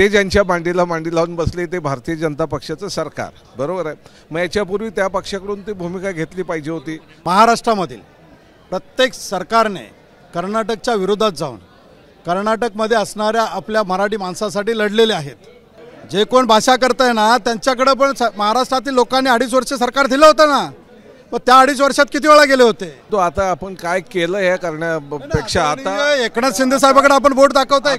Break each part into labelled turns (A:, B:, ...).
A: ते ज्यांच्या मांडी लावून बसले ते भारतीय जनता पक्षाचं सरकार, बरोबर आहे। मग याच्यापूर्वी त्या पक्षाकडून ती भूमिका घेतली पाहिजे होती।
B: महाराष्ट्रामधील प्रत्येक सरकारने कर्नाटकच्या विरोधात जाऊन कर्नाटकमध्ये असणाऱ्या आपल्या मराठी माणसासाठी लढलेले आहेत। जे कोण भाषा करताय ना त्यांच्याकडे पण महाराष्ट्रातील लोकांनी 2.5 वर्ष सरकार दिलं होतं ना, मग त्या 2.5 वर्षात किती वेळा गेले होते?
A: तो आता आपण काय केलं हे करण्यापेक्षा आता
B: एकनाथ शिंदे साहेबांकडे आपण बोट दाखवता,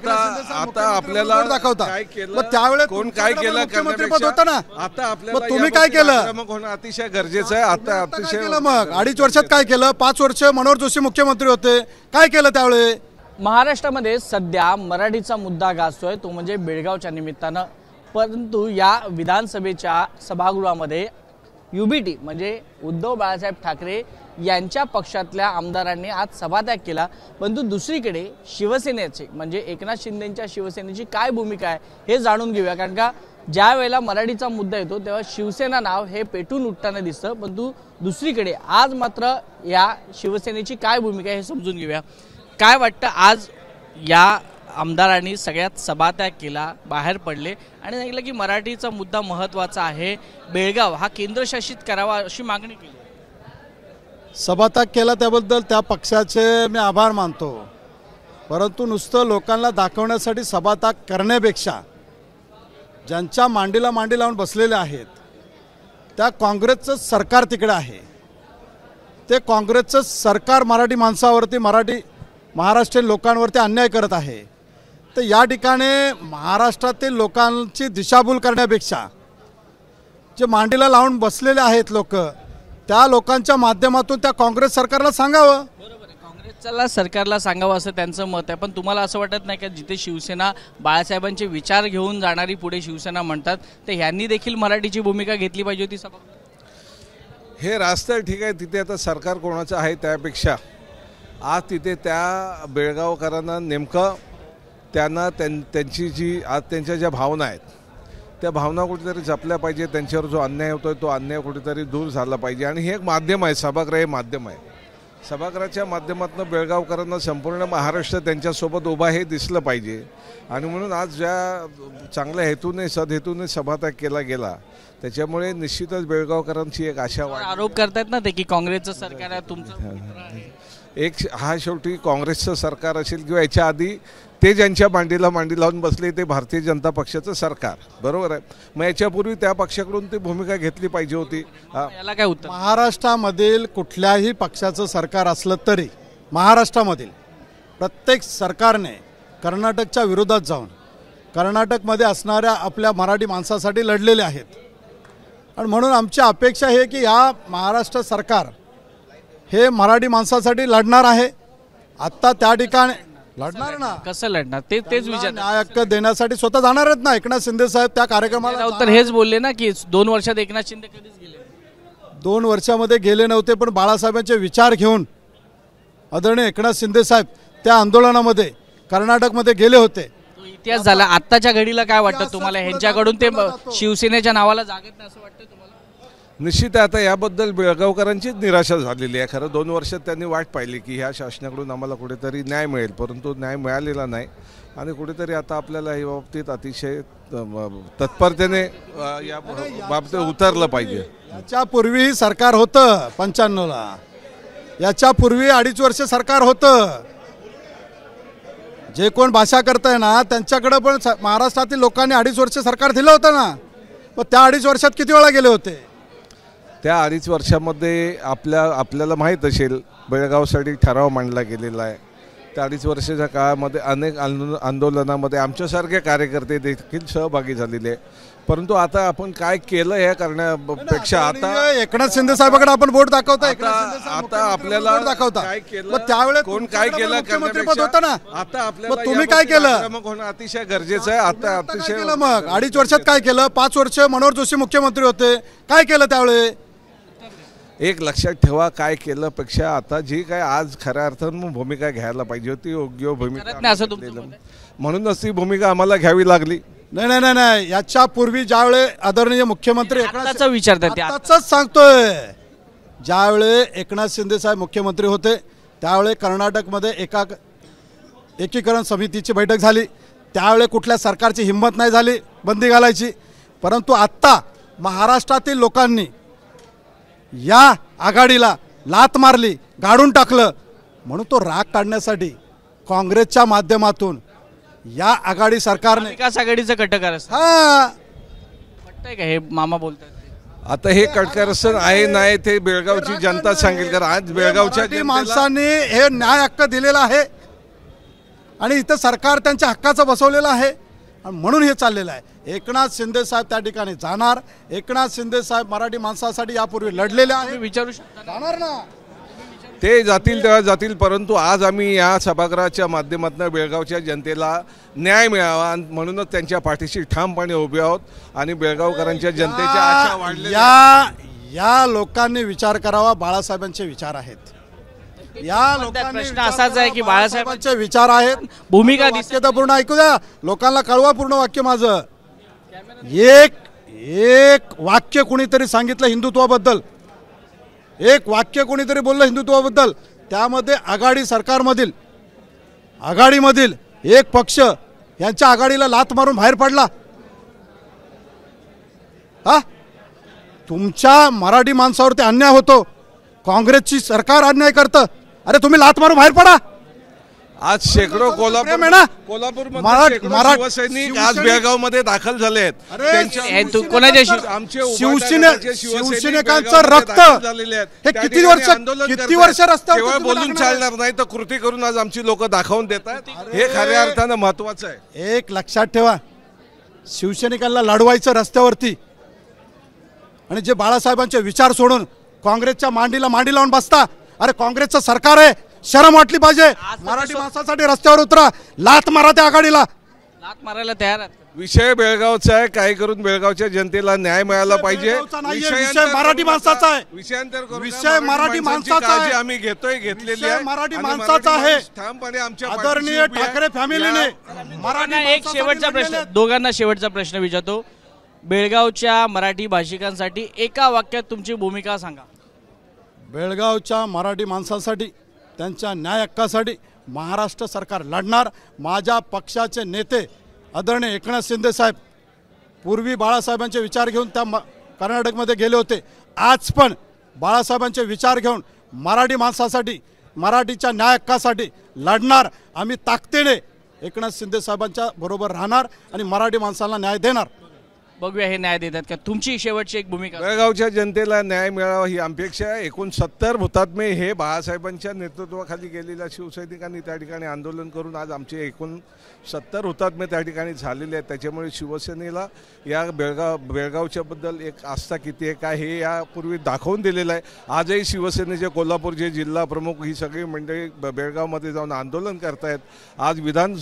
A: आता आपल्याला
B: दाखवता
A: काय केलं,
B: मग त्यावेळेस
A: कोण काय केलं
B: मुख्यमंत्रीपद होतं ना,
A: आता आपल्याला
B: मग तुम्ही काय केलं?
A: मग होणं अतिशय गरजेचं आहे। आता अतिशय
B: मग 2.5 वर्षात काय केलं? 5 वर्ष मनोहर जोशी मुख्यमंत्री होते, काय केलं त्यावेळेस?
C: महाराष्ट्रामध्ये सध्या मराठीचा मुद्दा गाजतोय तो म्हणजे बेळगावच्या निमित्तानं, परंतु या विधानसभेच्या सभागृहामध्ये UBT म्हणजे उद्धव बाळासाहेब ठाकरे यांच्या पक्षातल्या आमदारांनी आज सभात्याग केला। परंतु दुसरीकडे शिवसेनेचे म्हणजे एकनाथ शिंदेंच्या शिवसेनेची काय भूमिका आहे हे जाणून घेऊया, कारण का ज्या वेळेला मराठीचा मुद्दा येतो तेव्हा शिवसेना नाव हे पेटून उठताना दिसतं। परंतु दुसरीकडे आज मात्र या शिवसेनेची काय भूमिका आहे हे समजून घेऊया। काय वाटतं, आज या आमदारांनी सगळ्यात सभात्याग केला, बाहेर पडले आणि सांगितलं की मराठीचा मुद्दा महत्त्वाचा आहे, बेळगाव हा केंद्रशासित करावा अशी मागणी केली।
B: सभात्याग केला त्याबद्दल त्या पक्षाचे मी आभार मानतो, परंतु नुसतं लोकांना दाखवण्यासाठी सभात्याग करण्यापेक्षा ज्यांच्या मांडीला मांडी लावून बसलेले आहेत त्या काँग्रेसचं सरकार तिकडे आहे, ते काँग्रेसचं सरकार मराठी माणसावरती महाराष्ट्रीयन लोकांवरती अन्याय करत आहे। तर या ठिकाणी महाराष्ट्रातील लोकांची दिशाभूल करण्यापेक्षा जे मांडीला लावून बसलेले आहेत लोक, त्या लोकांच्या माध्यमातून त्या काँग्रेस सरकारला सांगावं।
C: बरोबर आहे, काँग्रेसला सरकारला सांगावं असं त्यांचं मत आहे। पण तुम्हाला असं वाटत नाही का जिथे शिवसेना बाळासाहेबांचे विचार घेऊन जाणारी पुढे शिवसेना म्हणतात, तर ह्यांनी देखील मराठीची भूमिका घेतली पाहिजे होती सभा?
A: हे रास्ता ठीक आहे, तिथे आता सरकार कोणाचं आहे त्यापेक्षा आज तिथे त्या बेळगावकरांना नेमकं त्यांना त्यांची जी आज त्यांच्या ज्या भावना आहेत त्या भावना कुठेतरी जपल्या पाहिजे। त्यांच्यावर जो अन्याय होतोय तो अन्याय कुठेतरी दूर झाला पाहिजे आणि हे एक माध्यम आहे, सभागृह हे माध्यम आहे। सभागृहाच्या माध्यमातून बेळगावकरांना संपूर्ण महाराष्ट्र त्यांच्यासोबत उभा हे दिसलं पाहिजे आणि म्हणून आज ज्या चांगल्या हेतूने सदहेतूने सभात्याग केला गेला त्याच्यामुळे निश्चितच बेळगावकरांची एक आशा वाढली।
C: आरोप करतात ना ते की काँग्रेसचं सरकार आहे तुमचं
A: एक हा शेवटी काँग्रेसचं सरकार असेल किंवा याच्या आधी ते ज्यांच्या मांडी लावून बसले ते भारतीय जनता पक्षाचं सरकार, बरोबर आहे। मग याच्यापूर्वी त्या पक्षाकडून ती भूमिका घेतली पाहिजे होती।
C: याला काय उत्तर?
B: महाराष्ट्रामधील कुठल्याही पक्षाचं सरकार असलं तरी महाराष्ट्रामधील प्रत्येक सरकारने कर्नाटकच्या विरोधात जाऊन कर्नाटकमध्ये असणाऱ्या आपल्या मराठी माणसासाठी लढलेले आहेत आणि म्हणून आमची अपेक्षा आहे की या महाराष्ट्र सरकार हे मराठी माणसासाठी लढणार आहे। आता त्या ठिकाणी लढणार ना,
C: कसं लढणार तेच विचार
B: न्याय हक्क देण्यासाठी स्वतः जाणार आहेत ना एकनाथ शिंदे साहेब त्या कार्यक्रमाला।
C: तर हेच बोलले ना की 2 वर्षात एकनाथ शिंदे कधीच गेले
B: 2 वर्षामध्ये गेले नव्हते, पण बाळासाहेबांचे विचार घेऊन आदरणीय एकनाथ शिंदे साहेब त्या आंदोलनामध्ये कर्नाटकमध्ये गेले होते।
C: इतिहास झाला। आत्ताच्या घडीला काय वाटतं तुम्हाला, ह्यांच्याकडून ते शिवसेनेच्या नावाला जागत नाही असं वाटतं तुम्हाला?
A: निश्चित आता याबद्दल बेळगावकरांचीच निराशा झालेली आहे। खरं 2 वर्षात त्यांनी वाट पाहिली की ह्या शासनाकडून आम्हाला कुठेतरी न्याय मिळेल, परंतु न्याय मिळालेला नाही आणि कुठेतरी आता आपल्याला या बाबतीत अतिशय तत्परतेने या बाबतीत उतरलं पाहिजे।
B: याच्यापूर्वी सरकार होतं 95ला, याच्यापूर्वी 2.5 वर्ष सरकार होतं। जे कोण भाषा करताय ना त्यांच्याकडे पण महाराष्ट्रातील लोकांनी 2.5 वर्ष सरकार दिलं होतं ना, मग त्या 2.5 वर्षात किती वेळा गेले होते?
A: त्या 2.5 वर्षामध्ये आपल्याला माहीत असेल बेळगावसाठी ठराव मांडला गेलेला आहे। त्या 2.5 वर्षाच्या काळामध्ये अनेक आंदोलनामध्ये आमच्यासारखे कार्यकर्ते देखील सहभागी झालेले आहे, परंतु आता आपण काय केलं हे करण्यापेक्षा आता
B: एकनाथ शिंदे साहेबांकडे आपण बोट दाखवता,
A: आता आपल्याला
B: दाखवता,
A: मग त्यावेळेस कोण काय केलं करण्यापेक्षा
B: होतं ना,
A: आता आपल्याला
B: तुम्ही काय केलं?
A: मग होणं अतिशय गरजेचं आहे। आता अतिशय
B: मग 2.5 वर्षात काय केलं? 5 वर्ष मनोहर जोशी मुख्यमंत्री होते, काय केलं त्यावेळेस?
A: एक लक्षात ठेवा, काय केलं पेक्षा आता जी काय आज खऱ्या अर्थानं भूमिका घ्यायला पाहिजे होती योग्य भूमिका, म्हणूनच ती भूमिका आम्हाला घ्यावी लागली।
B: नाही, याच्यापूर्वी ज्यावेळेस आदरणीय मुख्यमंत्री
C: विचारतात
B: सांगतोय, ज्यावेळेस एकनाथ शिंदे साहेब मुख्यमंत्री होते त्यावेळेस कर्नाटकमध्ये एकीकरण समितीची बैठक झाली, त्यावेळी कुठल्या सरकारची हिंमत नाही झाली बंदी घालायची, परंतु आत्ता महाराष्ट्रातील लोकांनी या आघाडीला लाथ मारली, गाडून टाकलं, म्हणून तो राग काढण्यासाठी काँग्रेसच्या माध्यमातून या आघाडी सरकारने
C: विकास आघाडीचं कटकार असतं
B: हा
C: वाटतंय का हे मामा बोलतात ते?
A: आता हे कटकारस्थान आहे नाही ते बेळगावची जनता सांगेल, कारण आज बेळगावच्या
B: मराठी माणसांनी हे न्याय हक्क दिलेला आहे आणि इथं सरकार त्यांच्या हक्काचं बसवलेलं आहे आणि म्हणून हे चाललेलं आहे। एकनाथ शिंदे साहेब त्या ठिकाणी जाणार, एकनाथ शिंदे साहेब मराठी माणसासाठी यापूर्वी लढलेले आहे,
C: तुम्ही विचारू शकता ना?
B: जाणार ना।
A: ते जातील तेव्हा जातील, परंतु आज आम्ही या सभागृहाच्या माध्यमातून बेळगावच्या जनतेला न्याय मिळावा आणि म्हणूनच त्यांच्या पाठीशी ठामपणे उभे आहोत आणि बेळगावकरांच्या जनतेच्या आशा वाढलेल्या आहेत।
B: या लोकांनी विचार करावा, बाळासाहेबांचे विचार आहेत। या लोकांनी
C: प्रश्न असाच आहे की
B: बाळासाहेबांचे विचार आहेत।
C: भूमिका
B: वाक्य तर पूर्ण ऐकू द्या, लोकांना कळवा पूर्ण वाक्य माझं। एक वाक्य कुणीतरी सांगितलं हिंदुत्वाबद्दल, एक वाक्य कोणीतरी बोललं हिंदुत्वाबद्दल, त्यामध्ये आघाडीमधील एक पक्ष यांच्या आघाडीला लाथ मारून बाहेर पडला। हा तुमच्या मराठी माणसावरती अन्याय होतो, काँग्रेसची सरकार अन्याय करतं, अरे तुम्ही लाथ मारून बाहेर पडा।
A: आज शेकडो
B: प्रेम आहे ना?
A: शिवसैनिक आज बेळगावमध्ये दाखल झाले आहेत।
B: शिवसैनिकांचं रक्त हे किती वर्ष रस्त्यावर
A: बोलून चालणार नाही, तर कृती करून आज आमची लोक दाखवून देतात, हे खऱ्या अर्थानं महत्वाचं आहे।
B: एक लक्षात ठेवा, शिवसैनिकांना लढवायचं रस्त्यावरती आणि जे बाळासाहेबांचे विचार सोडून काँग्रेसच्या मांडी लावून बसता, अरे काँग्रेसचं सरकार आहे, शरम वाटली पाहिजे। मराठी माणसासाठी रस्त्यावर उतरा, लाथ मारा त्या आघाडीला,
C: लाथ मारायला तयार आहेत।
A: विषय बेळगावचा आहे, काय करून बेळगावच्या जनतेला न्याय मिळाला पाहिजे।
B: विषय मराठी माणसाचा आहे,
A: विषयांतर करू नका।
B: विषय मराठी माणसाचा
A: काळजी
B: आहे,
A: आम्ही घेतलेली आहे,
B: मराठी
A: आणि
B: माणसाचा आहे।
A: ठामपणे आमच्या
B: आदरणीय
A: पाठीशी उभी आहे।
B: ठाकरे फॅमिलीने
C: दोघांना एक शेवटचा प्रश्न, दोघांना शेवटचा प्रश्न विचारतो, बेळगावच्या मराठी भाषिकांसाठी एका वाक्यात तुमची भूमिका सांगा।
B: बेळगावच्या मराठी माणसासाठी, त्यांच्या न्याय हक्कासाठी महाराष्ट्र सरकार लढणार। माझ्या पक्षाचे नेते आदरणीय एकनाथ शिंदे साहेब पूर्वी बाळासाहेबांचे विचार घेऊन त्या कर्नाटकमध्ये गेले होते, आज पण बाळासाहेबांचे विचार घेऊन मराठी माणसासाठी, मराठीच्या न्याय हक्कासाठी लढणार। आम्ही ताकदीने एकनाथ शिंदे साहेबांच्या बरोबर राहणार आणि मराठी माणसाला न्याय देणार।
C: बघूया हे न्याय देतात का। तुमची शेवटची एक भूमिका।
A: बेळगावच्या जनतेला न्याय मिळावा ही अपेक्षा आहे। एकूण 70 हुतात्मे हे बाळासाहेबांच्या नेतृत्वाखाली गेलेल्या शिवसैनिकांनी त्या ठिकाणी आंदोलन करून आज आमचे एकूण 70 हुतात्मे त्या ठिकाणी झालेले आहेत। त्याच्यामुळे शिवसेनेला या बेळगावच्या बद्दल एक आस्था किती आहे काय हे यापूर्वी दाखवून दिलेलं आहे। आजही शिवसेनेचे कोल्हापूरचे जिल्हा प्रमुख ही सगळी मंडळी बेळगावमध्ये जाऊन आंदोलन करतायत। आज विधान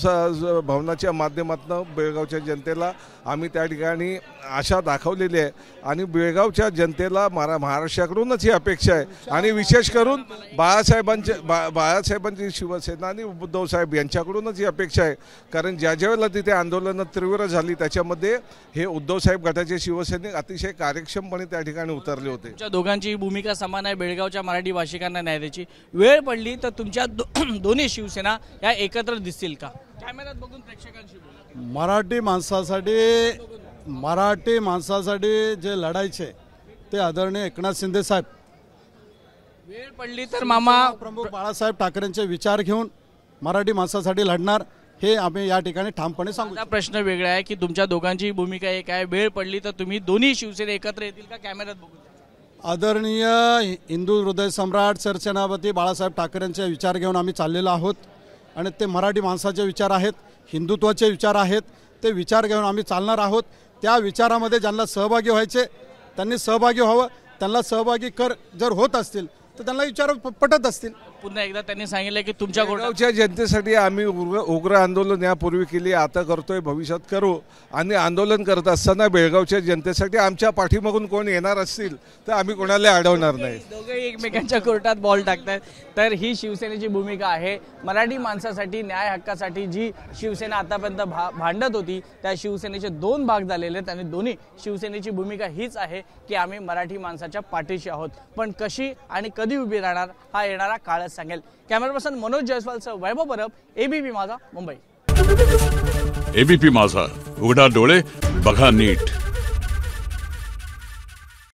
A: भवनाच्या माध्यमातून बेळगावच्या जनतेला आम्ही त्या ठिकाणी आशा दाखवलेली आहे आणि बेळगावच्या जनतेला महाराष्ट्राकडूनच ही अपेक्षा आहे आणि विशेष करून बाळासाहेबांची शिवसेना आणि उद्धव साहेब यांच्याकडूनच ही अपेक्षा आहे, कारण ज्या वेळेला तिथे आंदोलनं तीव्र झाली त्याच्यामध्ये हे उद्धव साहेब गटाचे शिवसैनिक अतिशय कार्यक्षमपणे त्या ठिकाणी उतरले होते।
C: तुमच्या दोघांची भूमिका समान आहे, बेळगावच्या मराठी भाषिकांना न्याय द्यायची वेळ पडली तर तुमच्या दोन्ही शिवसेना या एकत्र दिसतील का? कॅमेऱ्यात बघून प्रेक्षकांशी बोला।
B: मराठी माणसासाठी जे लढायचे ते आदरणीय एकनाथ शिंदे साहेब,
C: वेळ पडली तर मामा
B: प्रमुख बाळासाहेब ठाकरेंचे विचार घेऊन मराठी माणसासाठी लढणार, हे आम्ही या ठिकाणी ठामपणे सांगू।
C: माझा प्रश्न वेगळा आहे की तुमच्या दोघांची भूमिका एक आहे, वेळ पडली तर तुम्ही दोन्ही शिवसेना एकत्र येतील का? कॅमेऱ्यात बघून।
B: आदरणीय हिंदू हृदय सम्राट सरसेनापती बाळासाहेब ठाकरेंचे विचार घेऊन आम्ही चाललेलो आहोत आणि ते मराठी माणसाचे विचार आहेत, हिंदुत्वाचे विचार आहेत, ते विचार घेऊन आम्ही चालणार आहोत। त्या विचारामध्ये ज्यांना सहभागी व्हायचे त्यांनी सहभागी व्हावं, त्यांना सहभागी जर होत असतील तर त्यांना विचार पटत असतील।
C: पुन्हा एकदा त्यांनी सांगितलं की तुमच्या
A: बेळगावच्या जनतेसाठी आम्ही उग्र आंदोलन यापूर्वी केली, आता करतोय, भविष्यात करू आणि आंदोलन करत असताना बेळगावच्या जनतेसाठी आमच्या पाठीमागून कोण येणार असतील तर आम्ही कोणाला अडवणार नाही।
C: दोघे एकमेकांच्या कोर्टात बॉल टाकतात। तर ही शिवसेनेची भूमिका आहे। मराठी माणसासाठी, न्याय हक्कासाठी जी शिवसेना आतापर्यंत भांडत होती त्या शिवसेनेचे दोन भाग झालेले आहेत आणि दोन्ही शिवसेनेची भूमिका हीच आहे की आम्ही मराठी माणसाच्या पाठीशी आहोत, पण कशी आणि कधी उभी राहणार हा येणारा काळच सांगेल। कॅमेरा पर्सन मनोज जयस्वालसह वैभव परब, ABP माझा, मुंबई।
D: एबीपी माझा, उघडा डोळे बघा नीट.